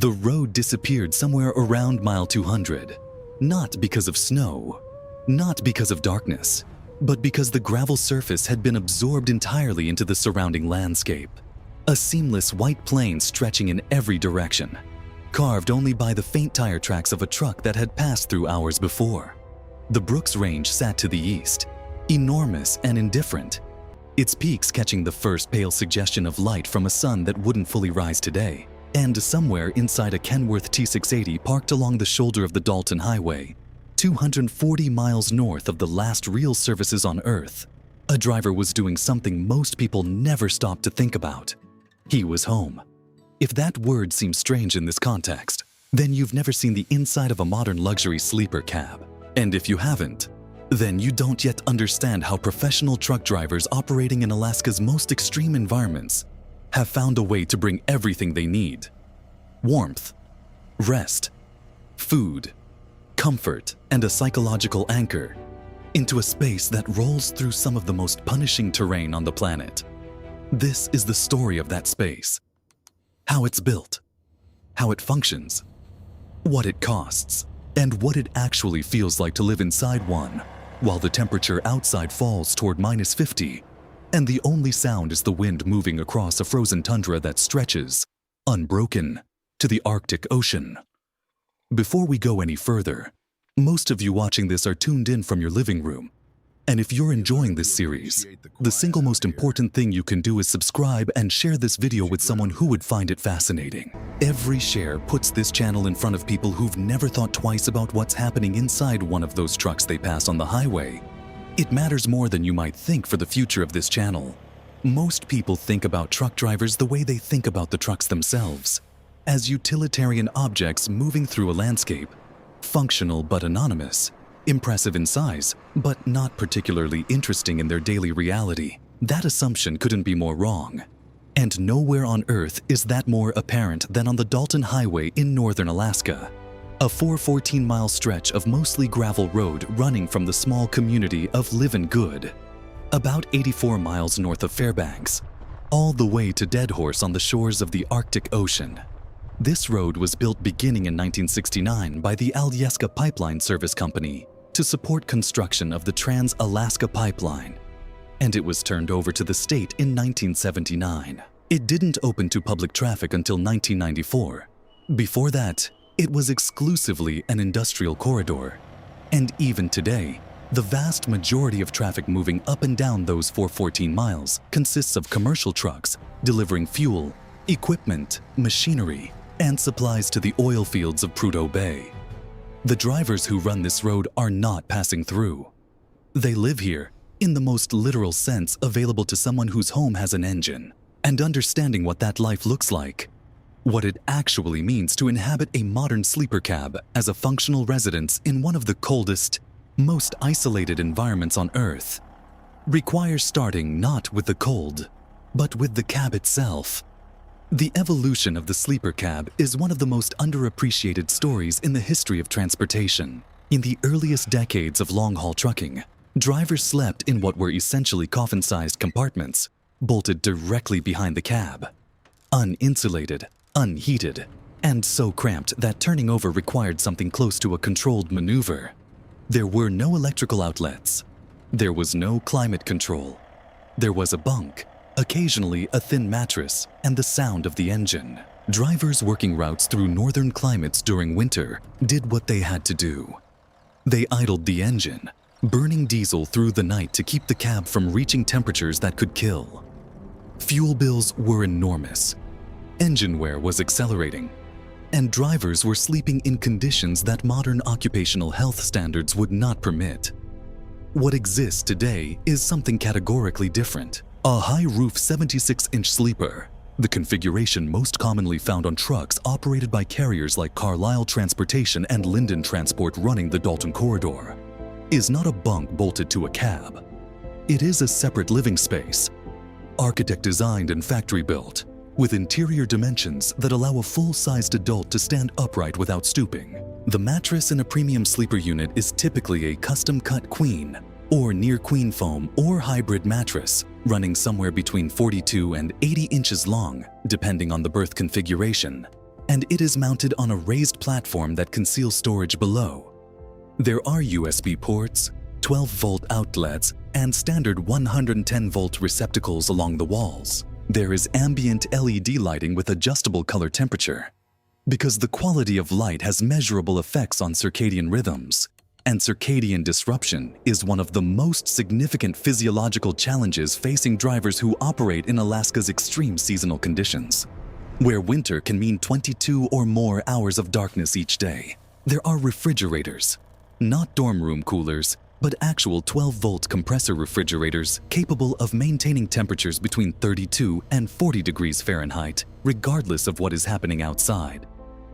The road disappeared somewhere around mile 200, not because of snow, not because of darkness, but because the gravel surface had been absorbed entirely into the surrounding landscape. A seamless white plain stretching in every direction, carved only by the faint tire tracks of a truck that had passed through hours before. The Brooks Range sat to the east, enormous and indifferent, its peaks catching the first pale suggestion of light from a sun that wouldn't fully rise today. And somewhere inside a Kenworth T680 parked along the shoulder of the Dalton Highway, 240 miles north of the last real services on Earth, a driver was doing something most people never stop to think about. He was home. If that word seems strange in this context, then you've never seen the inside of a modern luxury sleeper cab. And if you haven't, then you don't yet understand how professional truck drivers operating in Alaska's most extreme environments have found a way to bring everything they need: warmth, rest, food, comfort, and a psychological anchor into a space that rolls through some of the most punishing terrain on the planet. This is the story of that space. How it's built, how it functions, what it costs, and what it actually feels like to live inside one while the temperature outside falls toward -50 and the only sound is the wind moving across a frozen tundra that stretches, unbroken, to the Arctic Ocean. Before we go any further, most of you watching this are tuned in from your living room. And if you're enjoying this series, the single most important thing you can do is subscribe and share this video with someone who would find it fascinating. Every share puts this channel in front of people who've never thought twice about what's happening inside one of those trucks they pass on the highway. It matters more than you might think for the future of this channel. Most people think about truck drivers the way they think about the trucks themselves, as utilitarian objects moving through a landscape, functional but anonymous, impressive in size, but not particularly interesting in their daily reality. That assumption couldn't be more wrong. And nowhere on Earth is that more apparent than on the Dalton Highway in northern Alaska. A 414-mile stretch of mostly gravel road running from the small community of Livin' Good, about 84 miles north of Fairbanks, all the way to Dead Horse on the shores of the Arctic Ocean. This road was built beginning in 1969 by the Alyeska Pipeline Service Company to support construction of the Trans-Alaska Pipeline, and it was turned over to the state in 1979. It didn't open to public traffic until 1994. Before that, it was exclusively an industrial corridor, and even today, the vast majority of traffic moving up and down those 414 miles consists of commercial trucks delivering fuel, equipment, machinery, and supplies to the oil fields of Prudhoe Bay. The drivers who run this road are not passing through. They live here in the most literal sense available to someone whose home has an engine, and understanding what that life looks like, what it actually means to inhabit a modern sleeper cab as a functional residence in one of the coldest, most isolated environments on Earth, requires starting not with the cold, but with the cab itself. The evolution of the sleeper cab is one of the most underappreciated stories in the history of transportation. In the earliest decades of long-haul trucking, drivers slept in what were essentially coffin-sized compartments, bolted directly behind the cab. Uninsulated, unheated, and so cramped that turning over required something close to a controlled maneuver. There were no electrical outlets. There was no climate control. There was a bunk, occasionally a thin mattress, and the sound of the engine. Drivers working routes through northern climates during winter did what they had to do. They idled the engine, burning diesel through the night to keep the cab from reaching temperatures that could kill. Fuel bills were enormous. Engine wear was accelerating, and drivers were sleeping in conditions that modern occupational health standards would not permit. What exists today is something categorically different. A high-roof 76-inch sleeper, the configuration most commonly found on trucks operated by carriers like Carlisle Transportation and Linden Transport running the Dalton Corridor, is not a bunk bolted to a cab. It is a separate living space, architect-designed and factory-built, with interior dimensions that allow a full-sized adult to stand upright without stooping. The mattress in a premium sleeper unit is typically a custom-cut queen or near-queen foam or hybrid mattress, running somewhere between 42 and 80 inches long, depending on the berth configuration. and it is mounted on a raised platform that conceals storage below. There are USB ports, 12-volt outlets, and standard 110-volt receptacles along the walls. There is ambient LED lighting with adjustable color temperature, because the quality of light has measurable effects on circadian rhythms, and circadian disruption is one of the most significant physiological challenges facing drivers who operate in Alaska's extreme seasonal conditions, where winter can mean 22 or more hours of darkness each day. There are refrigerators, not dorm room coolers, but actual 12-volt compressor refrigerators capable of maintaining temperatures between 32 and 40 degrees Fahrenheit, regardless of what is happening outside.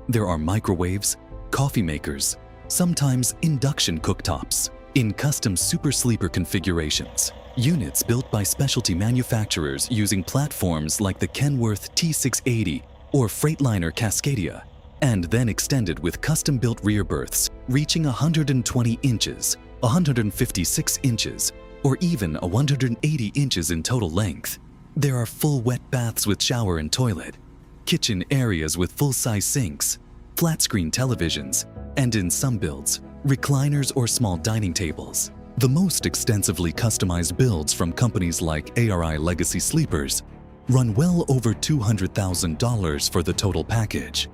There are microwaves, coffee makers, sometimes induction cooktops, in custom super sleeper configurations, units built by specialty manufacturers using platforms like the Kenworth T680 or Freightliner Cascadia, and then extended with custom-built rear berths reaching 120 inches, 156 inches, or even 180 inches in total length. There are full wet baths with shower and toilet, kitchen areas with full-size sinks, flat-screen televisions, and in some builds, recliners or small dining tables. The most extensively customized builds from companies like ARI Legacy Sleepers run well over $200,000 for the total package.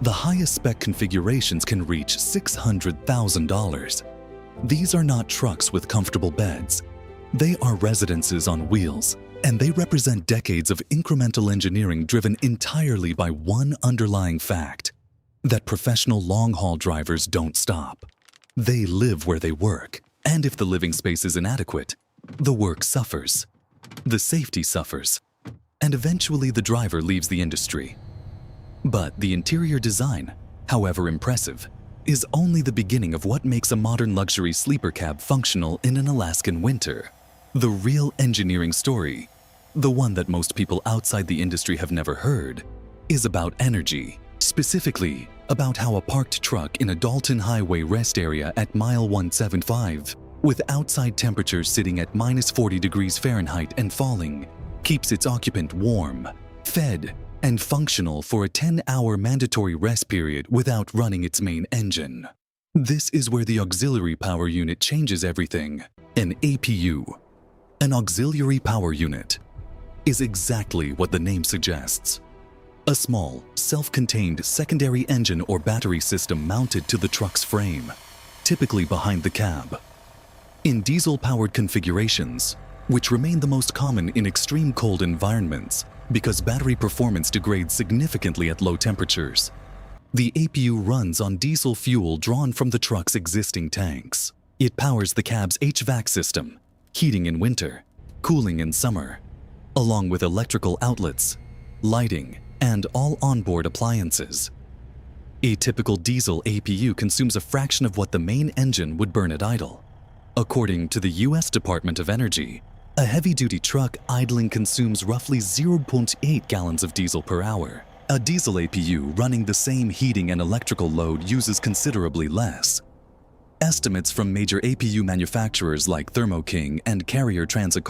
The highest spec configurations can reach $600,000. These are not trucks with comfortable beds. They are residences on wheels, and they represent decades of incremental engineering driven entirely by one underlying fact: that professional long-haul drivers don't stop. They live where they work, and if the living space is inadequate, the work suffers, the safety suffers, and eventually the driver leaves the industry. But the interior design, however impressive, is only the beginning of what makes a modern luxury sleeper cab functional in an Alaskan winter. The real engineering story, the one that most people outside the industry have never heard, is about energy, specifically about how a parked truck in a Dalton Highway rest area at mile 175, with outside temperatures sitting at -40 degrees Fahrenheit and falling, keeps its occupant warm, fed, and functional for a 10-hour mandatory rest period without running its main engine. This is where the auxiliary power unit changes everything. An APU, an auxiliary power unit, is exactly what the name suggests. A small, self-contained secondary engine or battery system mounted to the truck's frame, typically behind the cab. In diesel-powered configurations, which remain the most common in extreme cold environments because battery performance degrades significantly at low temperatures, the APU runs on diesel fuel drawn from the truck's existing tanks. It powers the cab's HVAC system, heating in winter, cooling in summer, along with electrical outlets, lighting, and all onboard appliances. A typical diesel APU consumes a fraction of what the main engine would burn at idle. According to the U.S. Department of Energy, a heavy-duty truck idling consumes roughly 0.8 gallons of diesel per hour. A diesel APU running the same heating and electrical load uses considerably less. Estimates from major APU manufacturers like Thermo King and Carrier Transit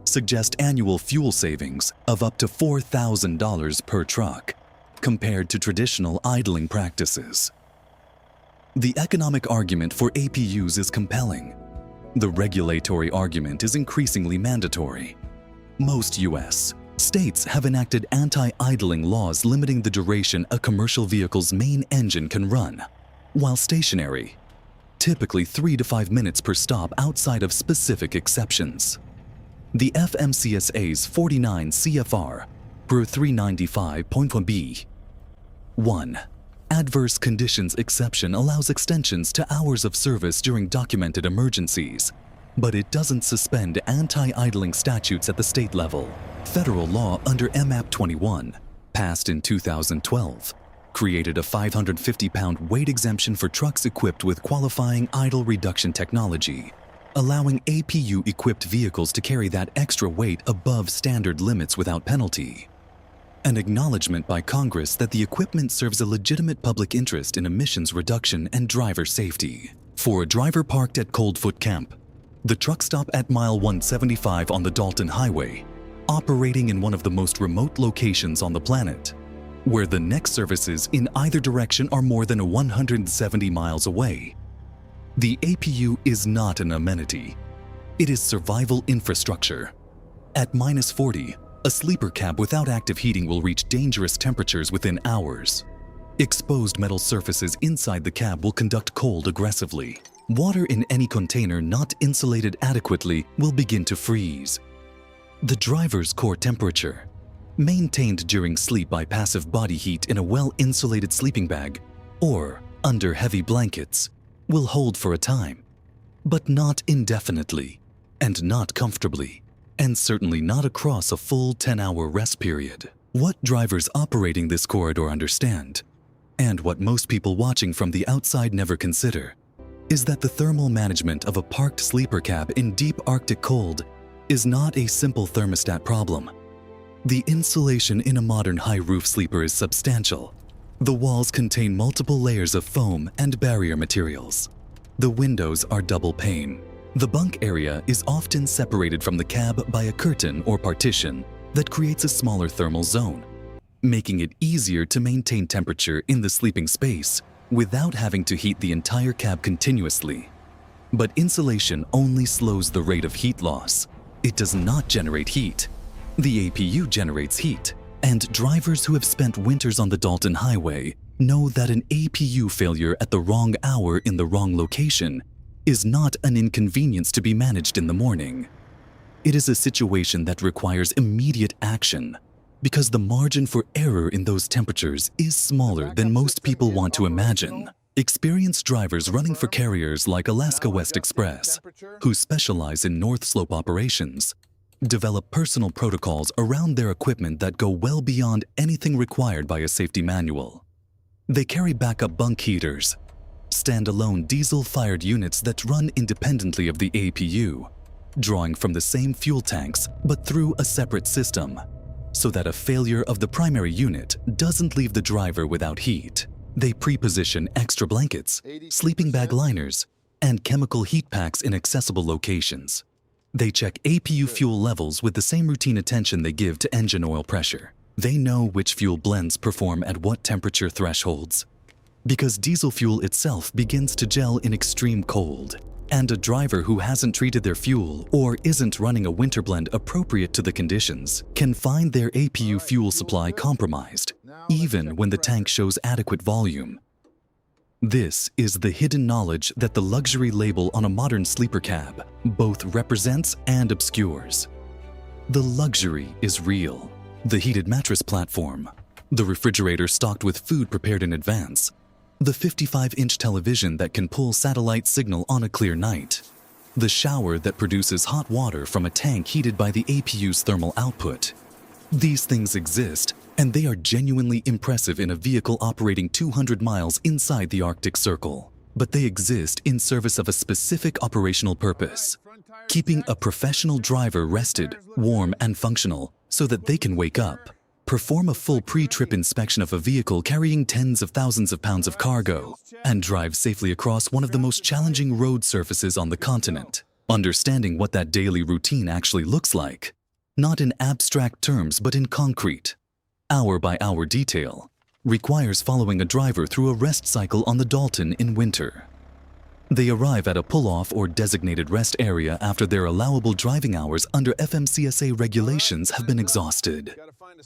suggest annual fuel savings of up to $4,000 per truck, compared to traditional idling practices. The economic argument for APUs is compelling. The regulatory argument is increasingly mandatory. Most U.S. states have enacted anti-idling laws limiting the duration a commercial vehicle's main engine can run, while stationary, typically 3 to 5 minutes per stop outside of specific exceptions. The FMCSA's 49 CFR per 395.1b. 1. Adverse conditions exception allows extensions to hours of service during documented emergencies, but it doesn't suspend anti-idling statutes at the state level. Federal law under MAP 21, passed in 2012, created a 550-pound weight exemption for trucks equipped with qualifying idle reduction technology, allowing APU-equipped vehicles to carry that extra weight above standard limits without penalty. An acknowledgement by Congress that the equipment serves a legitimate public interest in emissions reduction and driver safety. For a driver parked at Coldfoot Camp, the truck stop at mile 175 on the Dalton Highway, operating in one of the most remote locations on the planet, where the next services in either direction are more than 170 miles away. The APU is not an amenity. It is survival infrastructure. At -40, a sleeper cab without active heating will reach dangerous temperatures within hours. Exposed metal surfaces inside the cab will conduct cold aggressively. Water in any container not insulated adequately will begin to freeze. The driver's core temperature, maintained during sleep by passive body heat in a well-insulated sleeping bag or under heavy blankets, will hold for a time, but not indefinitely, and not comfortably, and certainly not across a full 10-hour rest period. What drivers operating this corridor understand, and what most people watching from the outside never consider, is that the thermal management of a parked sleeper cab in deep Arctic cold is not a simple thermostat problem. The insulation in a modern high-roof sleeper is substantial. The walls contain multiple layers of foam and barrier materials. The windows are double pane. The bunk area is often separated from the cab by a curtain or partition that creates a smaller thermal zone, making it easier to maintain temperature in the sleeping space without having to heat the entire cab continuously. But insulation only slows the rate of heat loss. It does not generate heat. The APU generates heat, and drivers who have spent winters on the Dalton Highway know that an APU failure at the wrong hour in the wrong location is not an inconvenience to be managed in the morning. It is a situation that requires immediate action because the margin for error in those temperatures is smaller than most people want to imagine. Experienced drivers running for carriers like Alaska West Express, who specialize in North Slope operations, develop personal protocols around their equipment that go well beyond anything required by a safety manual. They carry backup bunk heaters, standalone diesel-fired units that run independently of the APU, drawing from the same fuel tanks but through a separate system, so that a failure of the primary unit doesn't leave the driver without heat. They pre-position extra blankets, sleeping bag liners, and chemical heat packs in accessible locations. They check APU fuel levels with the same routine attention they give to engine oil pressure. They know which fuel blends perform at what temperature thresholds, because diesel fuel itself begins to gel in extreme cold, and a driver who hasn't treated their fuel or isn't running a winter blend appropriate to the conditions can find their APU fuel supply compromised, even when the tank shows adequate volume. This is the hidden knowledge that the luxury label on a modern sleeper cab both represents and obscures. The luxury is real. The heated mattress platform, the refrigerator stocked with food prepared in advance, the 55-inch television that can pull satellite signal on a clear night, the shower that produces hot water from a tank heated by the APU's thermal output. These things exist, and they are genuinely impressive in a vehicle operating 200 miles inside the Arctic Circle. But they exist in service of a specific operational purpose, keeping a professional driver rested, warm, and functional so that they can wake up, perform a full pre-trip inspection of a vehicle carrying tens of thousands of pounds of cargo, and drive safely across one of the most challenging road surfaces on the continent. Understanding what that daily routine actually looks like, not in abstract terms but in concrete, hour-by-hour detail, requires following a driver through a rest cycle on the Dalton in winter. They arrive at a pull-off or designated rest area after their allowable driving hours under FMCSA regulations have been exhausted.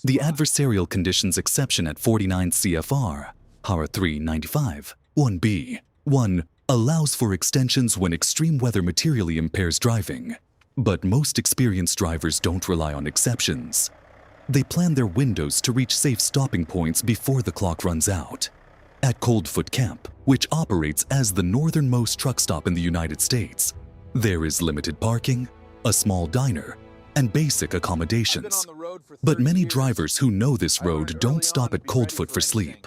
The adversarial conditions exception at 49 CFR, Para 395, 1B, 1 allows for extensions when extreme weather materially impairs driving. But most experienced drivers don't rely on exceptions. They plan their windows to reach safe stopping points before the clock runs out. At Coldfoot Camp, which operates as the northernmost truck stop in the United States, there is limited parking, a small diner, and basic accommodations. But many drivers who know this road don't stop at Coldfoot for sleep.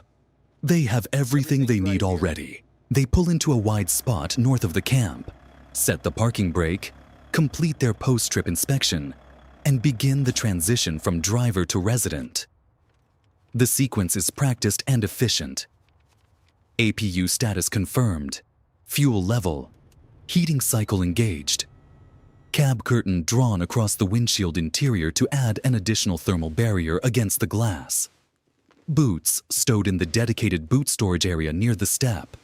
They have everything they need already. They pull into a wide spot north of the camp, set the parking brake, complete their post-trip inspection, and begin the transition from driver to resident. The sequence is practiced and efficient. APU status confirmed, fuel level, heating cycle engaged, cab curtain drawn across the windshield interior to add an additional thermal barrier against the glass. Boots stowed in the dedicated boot storage area near the step.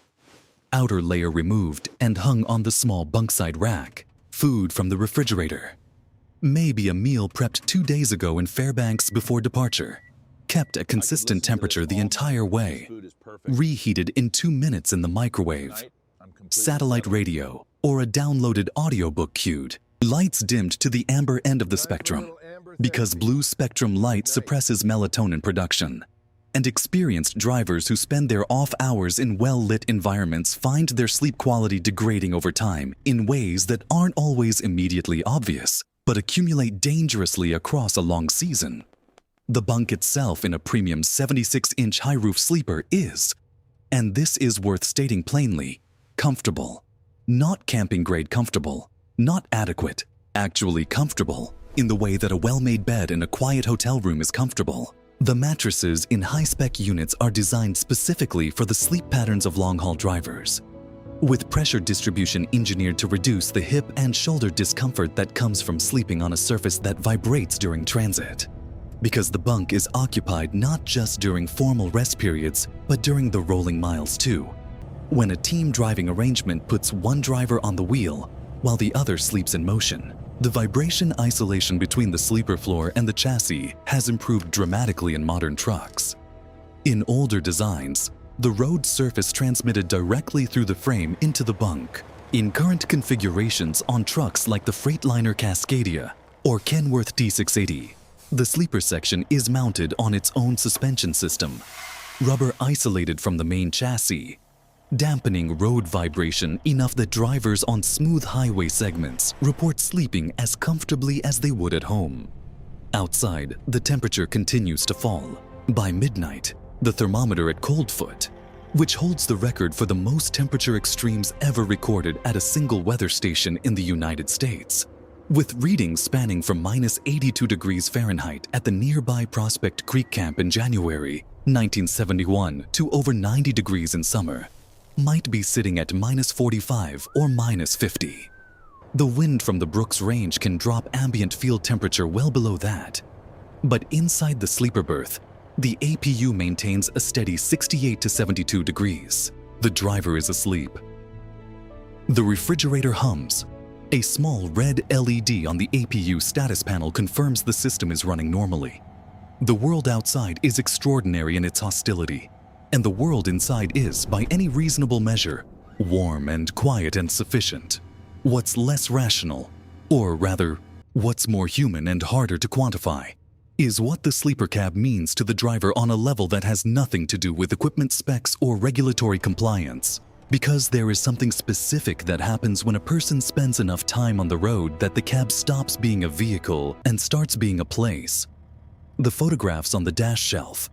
Outer layer removed and hung on the small bunkside rack. Food from the refrigerator. Maybe a meal prepped 2 days ago in Fairbanks before departure. Kept at consistent temperature the entire way. Reheated in 2 minutes in the microwave. Satellite radio or a downloaded audiobook queued. Lights dimmed to the amber end of the spectrum, because blue spectrum light suppresses melatonin production. And experienced drivers who spend their off hours in well-lit environments find their sleep quality degrading over time in ways that aren't always immediately obvious, but accumulate dangerously across a long season. The bunk itself in a premium 76-inch high-roof sleeper is, and this is worth stating plainly, comfortable. Not camping-grade comfortable, not adequate, actually comfortable, in the way that a well-made bed in a quiet hotel room is comfortable. The mattresses in high-spec units are designed specifically for the sleep patterns of long-haul drivers, with pressure distribution engineered to reduce the hip and shoulder discomfort that comes from sleeping on a surface that vibrates during transit. Because the bunk is occupied not just during formal rest periods, but during the rolling miles too. When a team driving arrangement puts one driver on the wheel, while the other sleeps in motion, the vibration isolation between the sleeper floor and the chassis has improved dramatically in modern trucks. In older designs, the road surface transmitted directly through the frame into the bunk. In current configurations on trucks like the Freightliner Cascadia or Kenworth T680, the sleeper section is mounted on its own suspension system, rubber isolated from the main chassis, dampening road vibration enough that drivers on smooth highway segments report sleeping as comfortably as they would at home. Outside, the temperature continues to fall. By midnight, the thermometer at Coldfoot, which holds the record for the most temperature extremes ever recorded at a single weather station in the United States, with readings spanning from -82 degrees Fahrenheit at the nearby Prospect Creek Camp in January 1971 to over 90 degrees in summer, might be sitting at -45 or -50. The wind from the Brooks Range can drop ambient field temperature well below that. But inside the sleeper berth, the APU maintains a steady 68 to 72 degrees. The driver is asleep. The refrigerator hums. A small red LED on the APU status panel confirms the system is running normally. The world outside is extraordinary in its hostility, and the world inside is, by any reasonable measure, warm and quiet and sufficient. What's less rational, or rather, what's more human and harder to quantify, is what the sleeper cab means to the driver on a level that has nothing to do with equipment specs or regulatory compliance. Because there is something specific that happens when a person spends enough time on the road that the cab stops being a vehicle and starts being a place. The photographs on the dash shelf,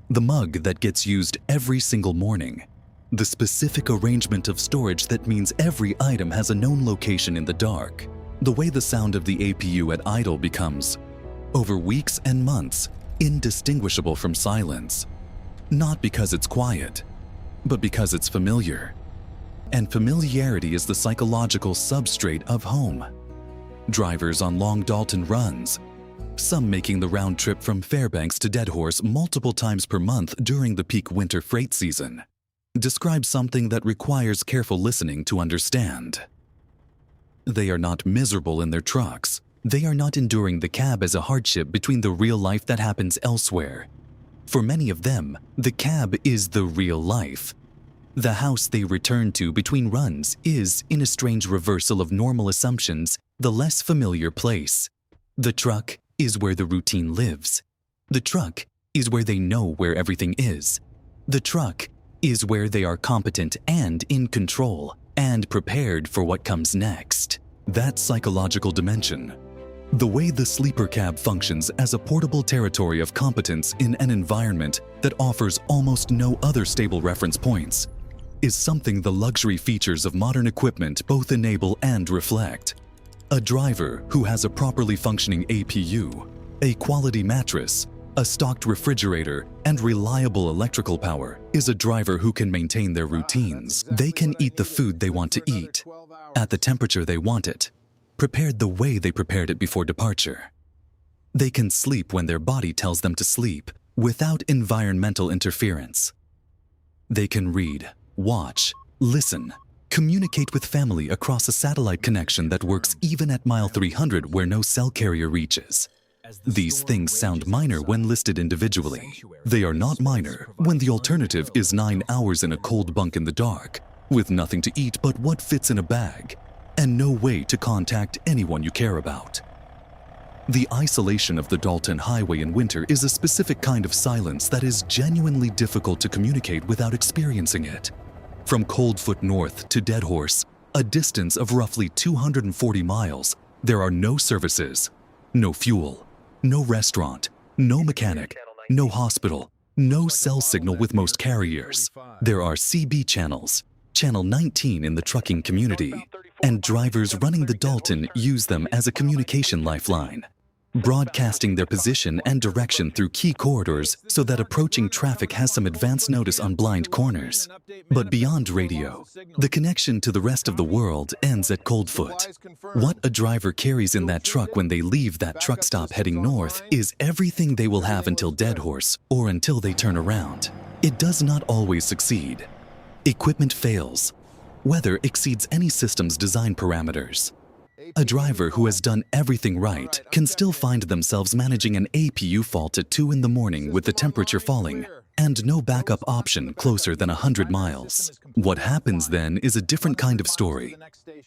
the mug that gets used every single morning, the specific arrangement of storage that means every item has a known location in the dark, the way the sound of the APU at idle becomes, over weeks and months, indistinguishable from silence. Not because it's quiet, but because it's familiar. And familiarity is the psychological substrate of home. Drivers on long Dalton runs, some making the round trip from Fairbanks to Deadhorse multiple times per month during the peak winter freight season, describe something that requires careful listening to understand. They are not miserable in their trucks. They are not enduring the cab as a hardship between the real life that happens elsewhere. For many of them, the cab is the real life. The house they return to between runs is, in a strange reversal of normal assumptions, the less familiar place. The truck is where the routine lives. The truck is where they know where everything is. The truck is where they are competent and in control and prepared for what comes next. That psychological dimension, the way the sleeper cab functions as a portable territory of competence in an environment that offers almost no other stable reference points, is something the luxury features of modern equipment both enable and reflect. A driver who has a properly functioning APU, a quality mattress, a stocked refrigerator, and reliable electrical power is a driver who can maintain their routines. They can eat the food they want to eat, at the temperature they want it, prepared the way they prepared it before departure. They can sleep when their body tells them to sleep, without environmental interference. They can read, watch, listen, communicate with family across a satellite connection that works even at mile 300 where no cell carrier reaches. These things sound minor when listed individually. They are not minor when the alternative is 9 hours in a cold bunk in the dark, with nothing to eat but what fits in a bag, and no way to contact anyone you care about. The isolation of the Dalton Highway in winter is a specific kind of silence that is genuinely difficult to communicate without experiencing it. From Coldfoot North to Dead Horse, a distance of roughly 240 miles, there are no services, no fuel, no restaurant, no mechanic, no hospital, no cell signal with most carriers. There are CB channels, Channel 19 in the trucking community, and drivers running the Dalton use them as a communication lifeline, broadcasting their position and direction through key corridors so that approaching traffic has some advance notice on blind corners. But beyond radio, the connection to the rest of the world ends at Coldfoot. What a driver carries in that truck when they leave that truck stop heading north is everything they will have until Dead Horse or until they turn around. It does not always succeed. Equipment fails. Weather exceeds any system's design parameters. A driver who has done everything right can still find themselves managing an APU fault at 2 in the morning with the temperature falling and no backup option closer than 100 miles. What happens then is a different kind of story,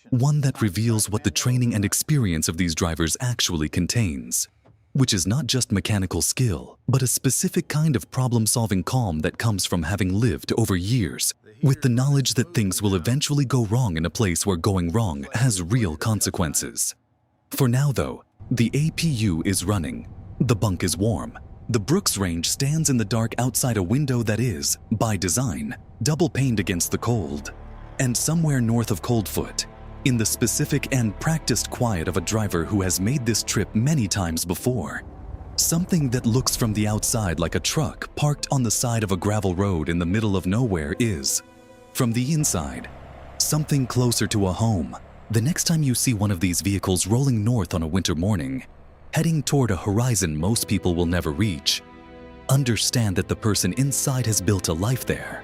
one that reveals what the training and experience of these drivers actually contains, which is not just mechanical skill, but a specific kind of problem-solving calm that comes from having lived over years with the knowledge that things will eventually go wrong in a place where going wrong has real consequences. For now, though, the APU is running. The bunk is warm. The Brooks range stands in the dark outside a window that is, by design, double-paned against the cold. And somewhere north of Coldfoot, in the specific and practiced quiet of a driver who has made this trip many times before, something that looks from the outside like a truck parked on the side of a gravel road in the middle of nowhere is, from the inside, something closer to a home. The next time you see one of these vehicles rolling north on a winter morning, heading toward a horizon most people will never reach, understand that the person inside has built a life there,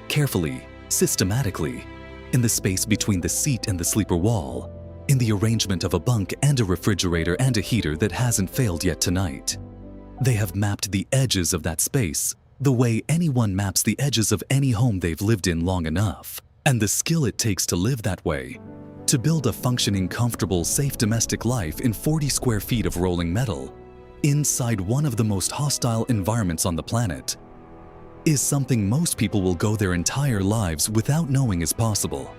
carefully, systematically, in the space between the seat and the sleeper wall, in the arrangement of a bunk and a refrigerator and a heater that hasn't failed yet tonight. They have mapped the edges of that space the way anyone maps the edges of any home they've lived in long enough, and the skill it takes to live that way, to build a functioning, comfortable, safe domestic life in 40 square feet of rolling metal, inside one of the most hostile environments on the planet, is something most people will go their entire lives without knowing is possible.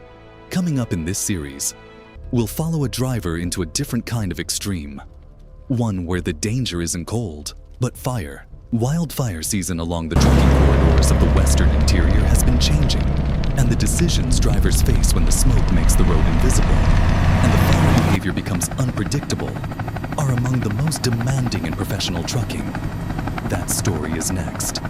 Coming up in this series, we'll follow a driver into a different kind of extreme, one where the danger isn't cold, but fire. Wildfire season along the trucking corridors of the western interior has been changing, and the decisions drivers face when the smoke makes the road invisible and the fire behavior becomes unpredictable are among the most demanding in professional trucking. That story is next.